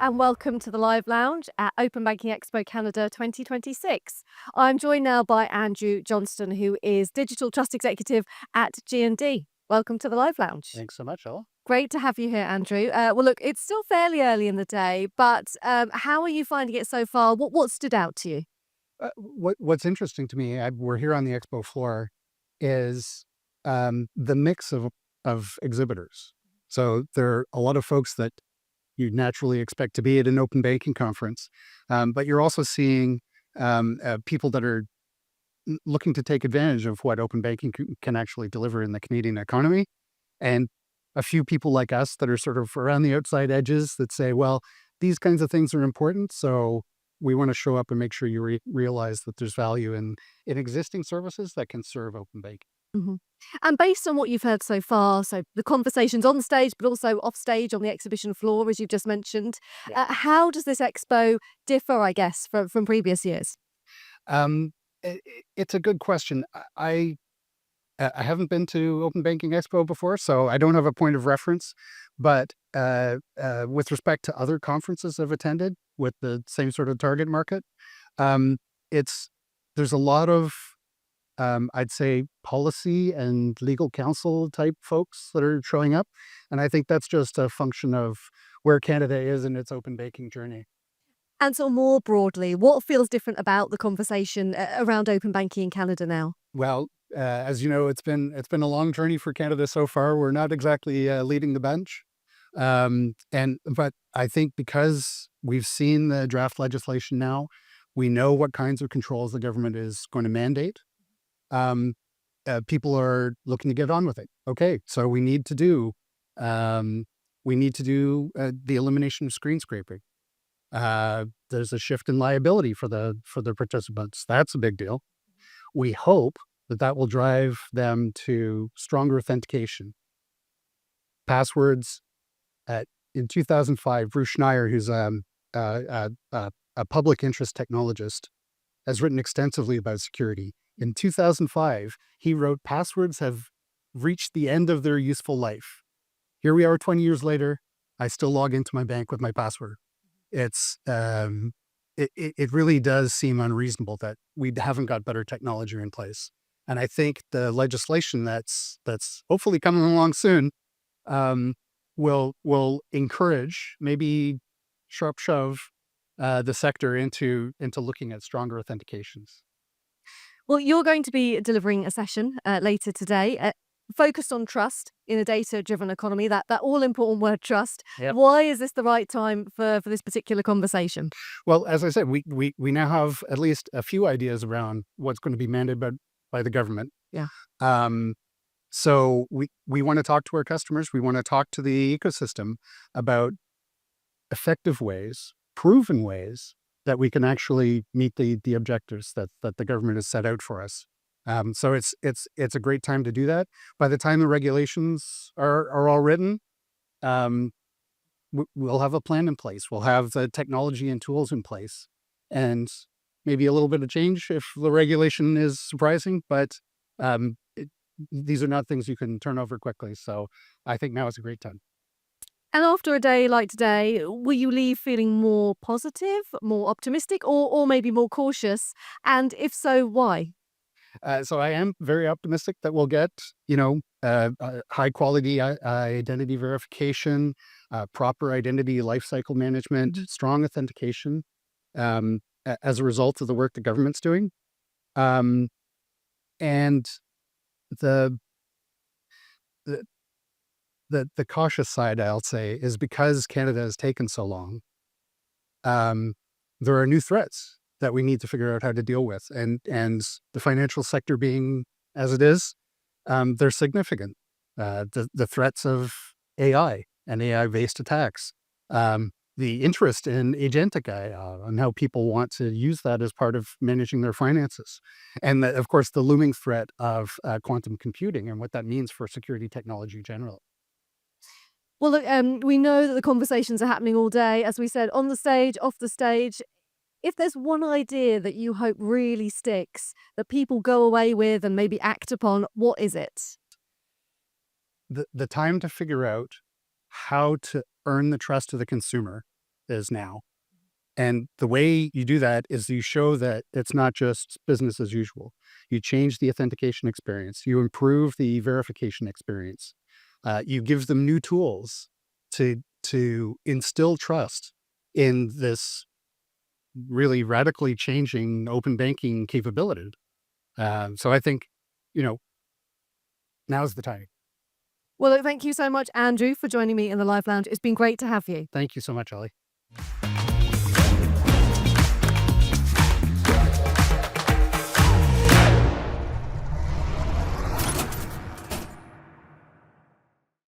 and welcome to the Live Lounge at Open Banking Expo Canada 2026. I'm joined now by Andrew Johnston, who is Digital Trust Executive at G&D. Welcome to the Live Lounge. Thanks so much, Ella. Great to have you here, Andrew. Well, look, it's still fairly early in the day, but how are you finding it so far? What stood out to you? What's interesting to me, we're here on the expo floor, is the mix of exhibitors. So there are a lot of folks that you naturally expect to be at an open banking conference, but you're also seeing people that are looking to take advantage of what open banking can actually deliver in the Canadian economy, and a few people like us that are sort of around the outside edges that say, well, these kinds of things are important, so we want to show up and make sure you realize that there's value in existing services that can serve open banking. Mhm. And based on what you've heard so far, so the conversations on stage, but also off stage on the exhibition floor, as you've just mentioned, Yeah. how does this expo differ, I guess, from previous years? Um, it's a good question. I haven't been to Open Banking Expo before, so I don't have a point of reference. But with respect to other conferences I've attended with the same sort of target market, um, it's there's a lot of I'd say policy and legal counsel type folks that are showing up, and I think that's just a function of where Canada is in its open banking journey. And so more broadly, what feels different about the conversation around open banking in Canada now? Well, as you know, it's been a long journey for Canada so far. We're not exactly leading the bench, but I think because we've seen the draft legislation now, we know what kinds of controls the government is going to mandate. Um, People are looking to get on with it. Okay, so um, we need to do the elimination of screen scraping. There's a shift in liability for the participants. That's a big deal. We hope that that will drive them to stronger authentication. Passwords. In 2005, Bruce Schneier, who's a public interest technologist, has written extensively about security. In 2005, he wrote, "Passwords have reached the end of their useful life." Here we are 20 years later. I still log into my bank with my password. It's it really does seem unreasonable that we haven't got better technology in place. And I think the legislation that's hopefully coming along soon um, will encourage, maybe sharp shove the sector into looking at stronger authentications. Well, you're going to be delivering a session later today focused on trust in a data-driven economy, that all-important word trust. Yep. Why is this the right time for this particular conversation? Well, as I said, we now have at least a few ideas around what's going to be mandated by the government. Yeah. Um, so we want to talk to our customers. We want to talk to the ecosystem about effective ways, proven ways that we can actually meet the objectives that the government has set out for us. So it's a great time to do that. By the time the regulations are all written, um, we'll have a plan in place. We'll have the technology and tools in place, and maybe a little bit of change if the regulation is surprising. But these are not things you can turn over quickly. So I think now is a great time. And after a day like today, will you leave feeling more positive, more optimistic, or maybe more cautious? And if so, why? So I am very optimistic that we'll get, high quality identity verification, proper identity lifecycle management, strong authentication as a result of the work the government's doing. Um, and the, the the cautious side, I'll say, is because Canada has taken so long. Um, there are new threats that we need to figure out how to deal with, and the financial sector being as it is, they're significant. The threats of AI and AI based attacks, the interest in agentic AI and how people want to use that as part of managing their finances, and of course the looming threat of quantum computing and what that means for security technology generally. Well, look, we know that the conversations are happening all day, as we said, on the stage, off the stage. If there's one idea that you hope really sticks, that people go away with and maybe act upon, what is it? The time to figure out how to earn the trust of the consumer is now. And the way you do that is you show that it's not just business as usual. You change the authentication experience, you improve the verification experience, you give them new tools to instill trust in this really radically changing open banking capability. So I think, you know, now's the time. Well, look, thank you so much, Andrew, for joining me in the Live Lounge. It's been great to have you. Thank you so much, Ollie.